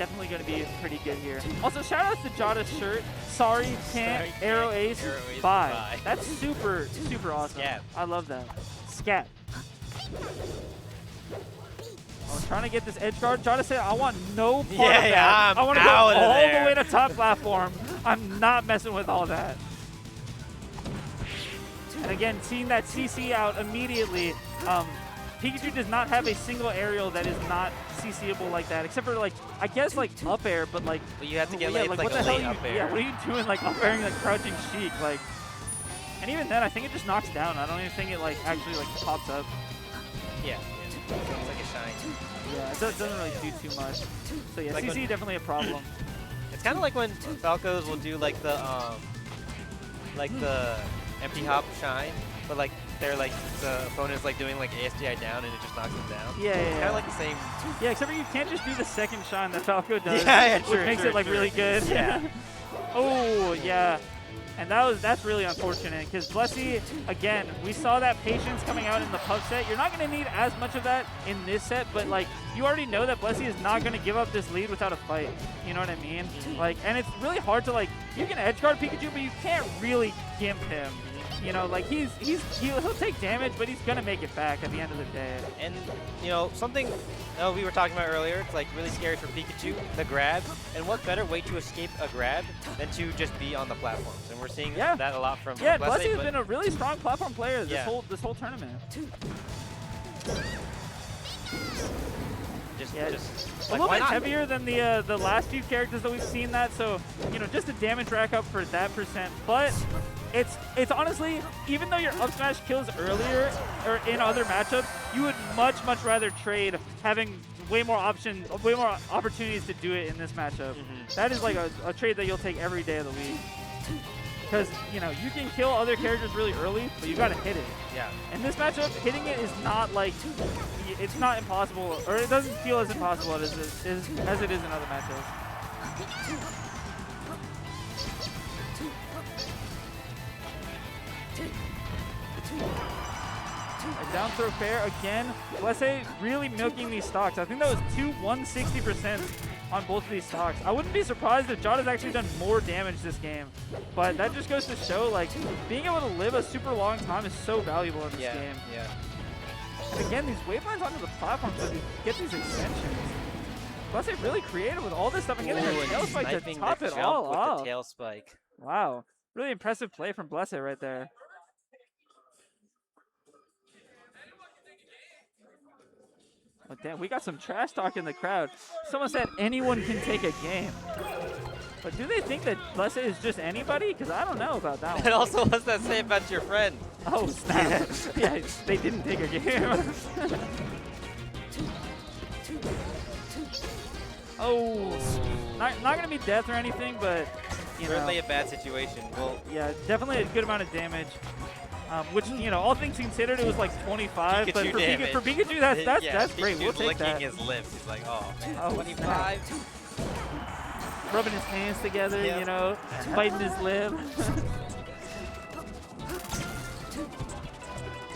definitely going to be pretty good here. Also, shout out to Jada's shirt. Sorry, can't. Arrow Ace. Bye. That's super, super awesome. Scat. I love that. Scat. I'm trying to get this edge guard. Jada said, I want no part of that. I want to go all the way to top platform. I'm not messing with all that. And again, seeing that CC out immediately, Pikachu does not have a single aerial that is not CCable like that, except for like, I guess like up air, but like. Well, you have to get like what a the hell late up air. Yeah, what are you doing like up airing like crouching Sheik? Like, and even then, I think it just knocks down. I don't even think it like actually like pops up. Yeah. It's like a shine. Yeah, it doesn't really do too much. So yeah, like CC definitely a problem. It's kind of like when Falcos will do like the empty hop shine, but like they're like the opponent's like doing like ASDI down and it just knocks them down. Yeah, yeah. Kind of like the same. Yeah, except for you can't just do the second shine that Falco does, which makes it like really good. Yeah. Oh yeah. And that's really unfortunate because Blessy, again, we saw that patience coming out in the pub set. You're not going to need as much of that in this set, but like you already know that Blessy is not going to give up this lead without a fight. You know what I mean? Like, and it's really hard to like, you can edge guard Pikachu, but you can't really gimp him. You know, like he'll take damage, but he's gonna make it back at the end of the day. And you know something we were talking about earlier. It's like really scary for Pikachu, the grab. And what better way to escape a grab than to just be on the platforms? And we're seeing that a lot from. Yeah, Blessy has been a really strong platform player this whole tournament. Just a little bit heavier than the last few characters that we've seen that. So you know, just a damage rack up for that percent, but. It's honestly, even though your up smash kills earlier or in other matchups, you would much rather trade having way more opportunities to do it in this matchup. That is like a trade that you'll take every day of the week. Because, you know, you can kill other characters really early, but you gotta hit it. Yeah. In this matchup, hitting it is not like, it's not impossible, or it doesn't feel as impossible as it is in other matchups. A down throw fair again. Blessy really milking these stocks. I think that was 160% on both of these stocks. I wouldn't be surprised if Jada's actually done more damage this game. But that just goes to show, like, being able to live a super long time is so valuable in this game. Yeah. And again, these wavelines onto the platform so you get these extensions. Blessy really creative with all this stuff and getting her tail spike to top it all off. The tail spike. Wow. Really impressive play from Blessy right there. Oh, damn, we got some trash talk in the crowd. Someone said anyone can take a game. But do they think that Blessy is just anybody? Because I don't know about that one. And also, what's that say about your friend? Oh, snap. Yeah, they didn't take a game. Oh, not going to be death or anything, but, you know. Certainly a bad situation. Well, yeah, definitely a good amount of damage. Which, you know, all things considered, it was like 25. Pikachu but for Pikachu, that's great. We'll take that. Licking his lips. He's like, oh, man, oh 25. Rubbing his hands together, you know, biting his lip.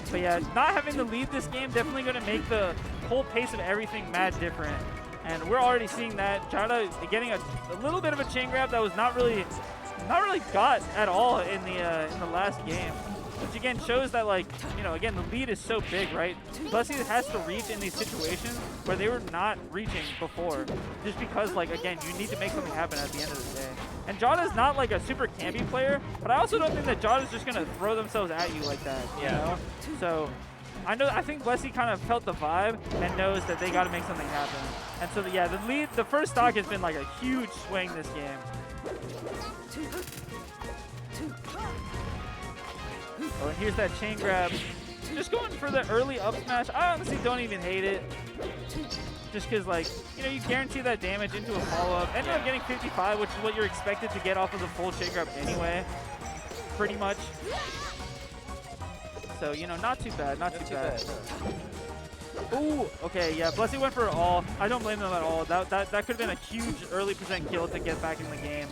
But yeah, not having to lead this game definitely going to make the whole pace of everything mad different. And we're already seeing that. Jada getting a little bit of a chain grab that was not really got at all in the last game. Which again shows that, like, you know, again, the lead is so big, right? Blessy has to reach in these situations where they were not reaching before. Just because, like, again, you need to make something happen at the end of the day. And Jada's not like a super campy player, but I also don't think that Jada's just gonna throw themselves at you like that. You know? So I think Blessy kind of felt the vibe and knows that they gotta make something happen. And so yeah, the first stock has been like a huge swing this game. Oh, and here's that chain grab. Just going for the early up smash. I honestly don't even hate it. Just because, like, you know, you guarantee that damage into a follow-up. Ended up getting 55, which is what you're expected to get off of the full chain grab anyway. Pretty much. So, you know, not too bad. Not too bad. Ooh, okay, yeah, Blessy went for it all. I don't blame them at all. That could have been a huge early percent kill to get back in the game.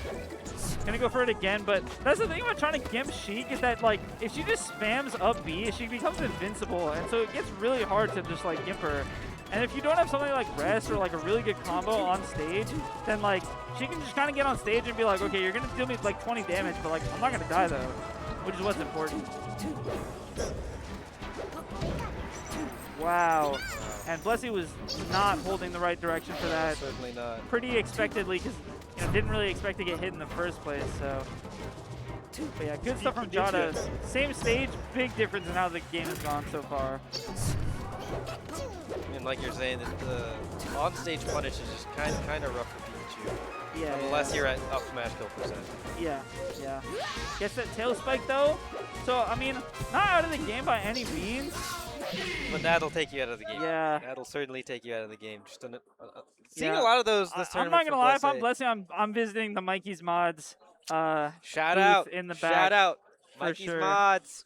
Gonna go for it again, but that's the thing about trying to gimp Sheik is that, like, if she just spams up B, she becomes invincible, and so it gets really hard to just, like, gimp her. And if you don't have something like rest or like a really good combo on stage, then like she can just kind of get on stage and be like, okay, you're gonna deal me like 20 damage, but like I'm not gonna die though, which is what's important. Wow. And Blessy was not holding the right direction for that. Certainly not. Pretty expectedly, because didn't really expect to get hit in the first place. So, but yeah, good stuff from Jada. Same stage, big difference in how the game has gone so far. I mean, like you're saying, the on-stage punish is just kind of rough for Pikachu. Yeah. Unless you're at up smash kill %. Yeah, yeah. Gets that tail spike though. So I mean, not out of the game by any means. But that'll take you out of the game. Yeah. That'll certainly take you out of the game. Just seeing yeah. a lot of those this I'm tournament. not gonna lie, if I'm Blessy, I'm visiting the Mikey's Mods. Shout out in the back. Shout out Mikey's Mods.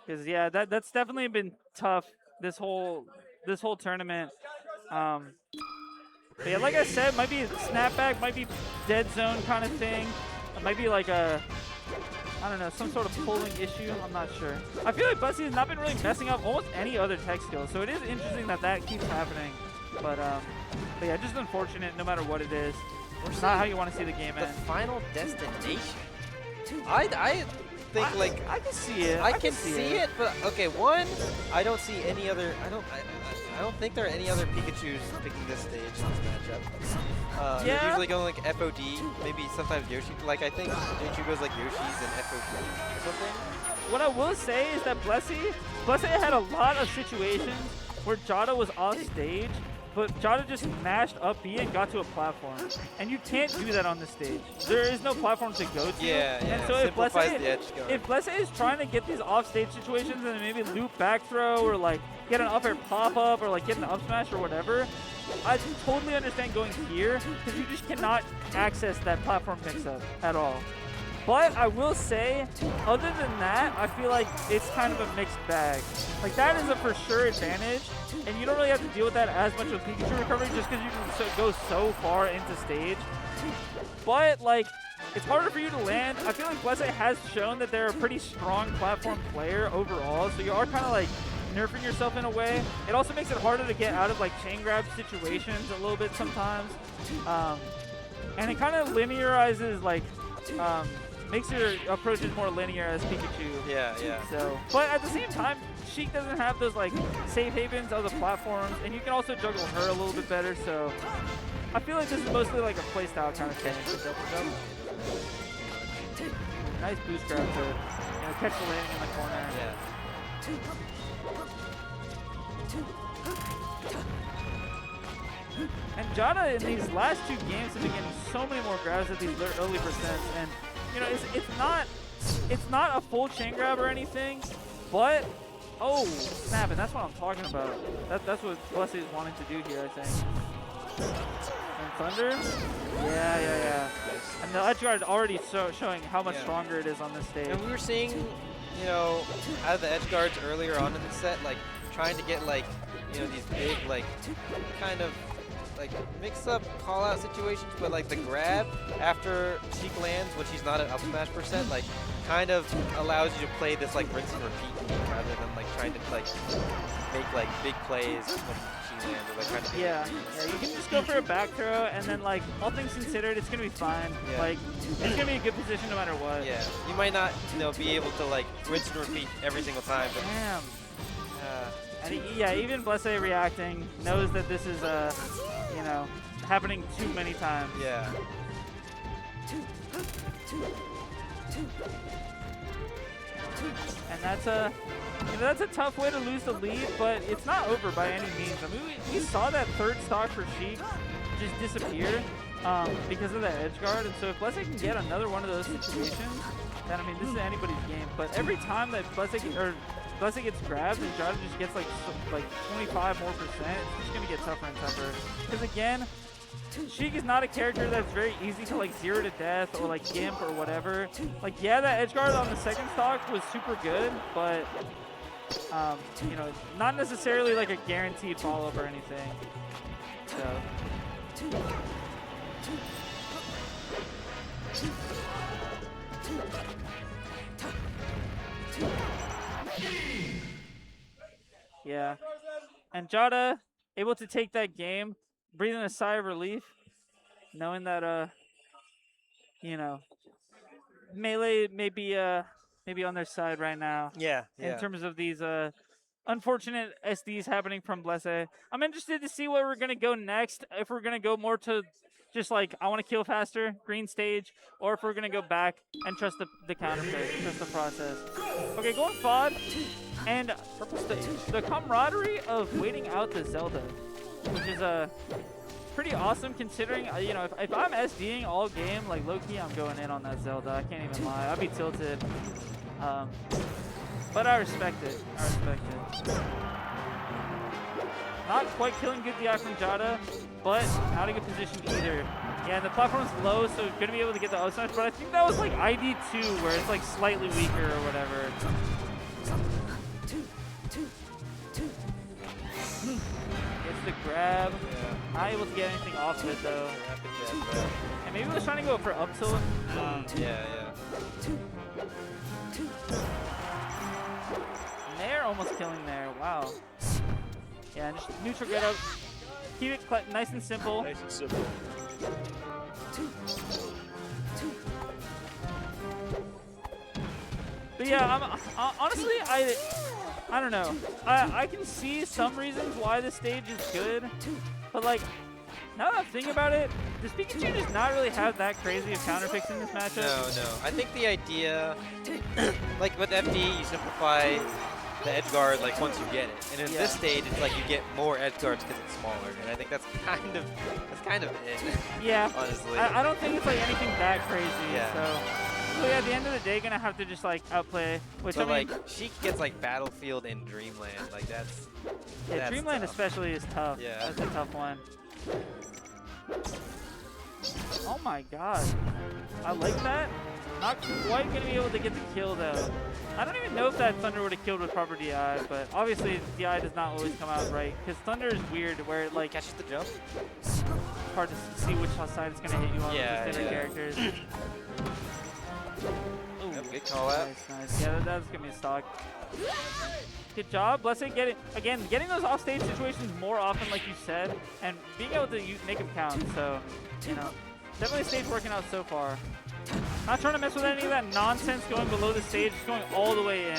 Because yeah, that's definitely been tough this whole tournament. But yeah, like I said, might be a snapback, might be dead zone kind of thing. It might be like a, I don't know, some sort of pulling issue. I'm not sure. I feel like Blessy has not been really messing up almost any other tech skill, so it is interesting that keeps happening. But yeah, just unfortunate no matter what it is. It's not how you want to see the game end. The final destination. I think like I can see it. I can see it, but okay. One, I don't see any other. I don't think there are any other Pikachus picking this stage in this matchup. They're usually going like FOD, maybe sometimes Yoshi. Like I think Pikachu goes like Yoshi's and FOD or something. What I will say is that Blessy had a lot of situations where Jada was off stage, but Jada just mashed up B and got to a platform. And you can't do that on this stage. There is no platform to go to. Yeah, And so if Blessy is trying to get these off-stage situations and maybe loop back throw or like get an up air pop-up or like get an up smash or whatever, I totally understand going here because you just cannot access that platform mix-up at all. But I will say, other than that, I feel like it's kind of a mixed bag. Like, that is a for sure advantage, and you don't really have to deal with that as much with Pikachu recovery just because you can go so far into stage. But, like, it's harder for you to land. I feel like Blessy has shown that they're a pretty strong platform player overall, so you are kind of, like, nerfing yourself in a way. It also makes it harder to get out of, like, chain grab situations a little bit sometimes. And it kind of linearizes, like, makes your approaches more linear as Pikachu. Yeah, yeah. So, but at the same time, Sheik doesn't have those like safe havens of the platforms, and you can also juggle her a little bit better. So, I feel like this is mostly like a playstyle kind of thing. Nice boost grab to catch the landing in the corner. Yeah. And Jada in these last two games have been getting so many more grabs at these early percents, and it's not a full chain grab or anything, but oh snap! And that's what I'm talking about. That's what Blessy is wanting to do here, I think. And Thunder, yeah. And the edge guard already showing how much stronger it is on this stage. And we were seeing, out of the edge guards earlier on in the set, like trying to get like, these big like kind of like mix-up call-out situations, but like the grab after Sheik lands when she's not at up smash %, like kind of allows you to play this like rinse and repeat rather than like trying to like make like big plays when she lands or like trying to yeah, you can just go for a back throw and then like all things considered, it's gonna be fine. Yeah. Like it's gonna be a good position no matter what. Yeah, you might not be able to like rinse and repeat every single time. But damn. And even Blessy reacting knows that this is happening too many times. Yeah. And that's a tough way to lose the lead, but it's not over by any means. I mean, we saw that third stock for Sheik just disappear because of that edge guard, and so if Blessy can get another one of those situations, then I mean, this is anybody's game. But every time that Blessy gets grabbed and Jada just gets like 25 more %, it's just gonna get tougher and tougher. Because again, Sheik is not a character that's very easy to like 0 to death or like gimp or whatever. Like yeah, that edge guard on the second stock was super good, but not necessarily like a guaranteed follow up or anything. So. Yeah, and Jada able to take that game, breathing a sigh of relief, knowing that you know, Melee may be on their side right now Yeah, in terms of these unfortunate SDs happening from Blesse. I'm interested to see where we're gonna go next. If we're gonna go more to just like I want to kill faster, green stage, or if we're gonna go back and trust the counter pick, trust the process. Okay, going FOD, and the camaraderie of waiting out the Zelda, which is pretty awesome considering you know if I'm SDing all game, like low key I'm going in on that Zelda. I can't even lie. I'd be tilted. But I respect it. I respect it. Not quite killing good DI from Jada, but not a good position either. Yeah, the platform's low, so gonna be able to get the up smash, but I think that was like ID2 where it's like slightly weaker or whatever. Gets the grab. Yeah. Not able to get anything off of it though. And maybe he was trying to go for up tilt. Yeah. Nair almost killing there. Wow. Yeah, and just neutral get up. Keep it nice and simple. Nice and simple. But yeah, honestly, I don't know. I can see some reasons why this stage is good, but like, now that I'm thinking about it, does Pikachu just not really have that crazy of counter picks in this matchup? No. I think the idea, like with FD, you simplify the edge guard like once you get it, and in this stage, it's like you get more edge guards because it's smaller, and I think that's kind of it. Yeah. Honestly. I don't think it's like anything that crazy. Yeah. So yeah, at the end of the day, gonna have to just like outplay. Which so I mean, like Sheik gets like Battlefield and Dreamland, like that's Dreamland tough. especially is tough. Yeah. That's a tough one. Oh my god. I like that. Not quite going to be able to get the kill though. I don't even know if that Thunder would have killed with proper DI, but obviously DI does not always come out right. Because Thunder is weird where it like Catches the jump. It's hard to see which side it's going to hit you on with different characters. Ooh, Yep, good call out. Nice. Yeah, that's going to be a stock. Good job. Let's say getting those offstage situations more often, like you said, and being able to make them count. So, you know, definitely stage working out so far. Not trying to mess with any of that nonsense going below the stage, just going all the way in.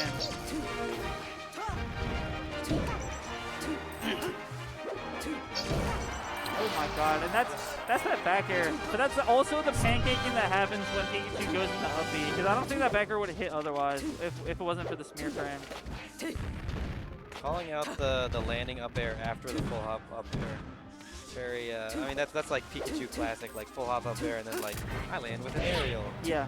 Oh my god, and that's that back air. But that's also the pancaking that happens when Pikachu goes into up B, because I don't think that back air would have hit otherwise if it wasn't for the smear frame. Calling out the landing up air after the full hop up air. Very, I mean, that's like Pikachu classic, like full hop up air and then like, I land with an aerial. Yeah.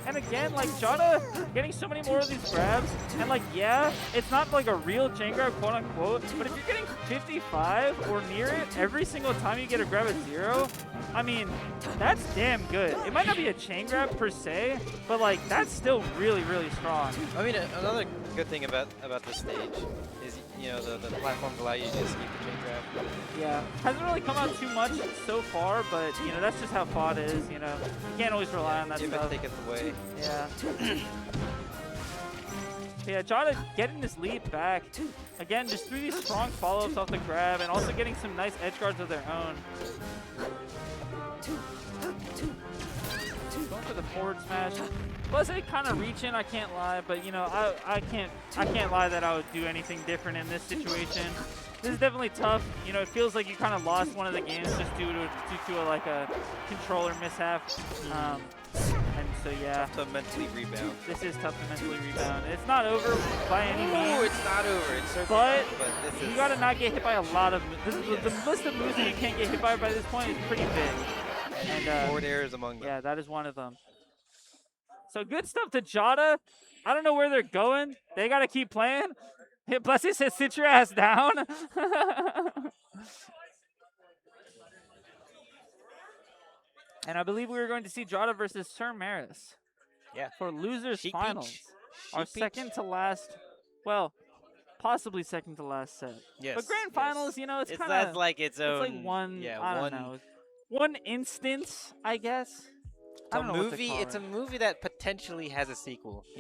And again, like Jada getting so many more of these grabs, and like, yeah, it's not like a real chain grab, quote unquote, but if you're getting 55 or near it every single time you get a grab at 0, I mean, that's damn good. It might not be a chain grab per se, but like, that's still really, really strong. I mean, another good thing about this stage is, you know, the platforms allow you to just keep the chain grab. Yeah, hasn't really come out too much so far, but you know that's just how FOD is. You know, you can't always rely on that Give stuff. it, take it away. Yeah. Yeah, Jada getting this lead back. Again, just through these strong follow-ups off the grab, and also getting some nice edge guards of their own. Going for the forward smash. Was it kind of reaching? I can't lie, but you know, I can't lie that I would do anything different in this situation. This is definitely tough. You know, it feels like you kind of lost one of the games just due to a controller mishap. And so yeah. Tough to mentally rebound. This is tough to mentally rebound. It's not over by any means. Ooh, it's not over. It's certainly but not, this you is gotta not get hit by a lot of. The list of moves that you can't get hit by this point is pretty big. And forward air is among them. Yeah, that is one of them. So good stuff to Jada. I don't know where they're going. They gotta keep playing. Blessy says, sit your ass down. And I believe we were going to see Jada versus Sir Maris. Yeah. For losers Sheik finals. Peach. Our Sheik second Peach. to last, well, possibly second to last set. Yes. But grand finals, you know, it's kind that's of like its own. it's like one, Yeah, I don't know, one instance, I guess. I don't know what to call It's a it. movie that potentially has a sequel.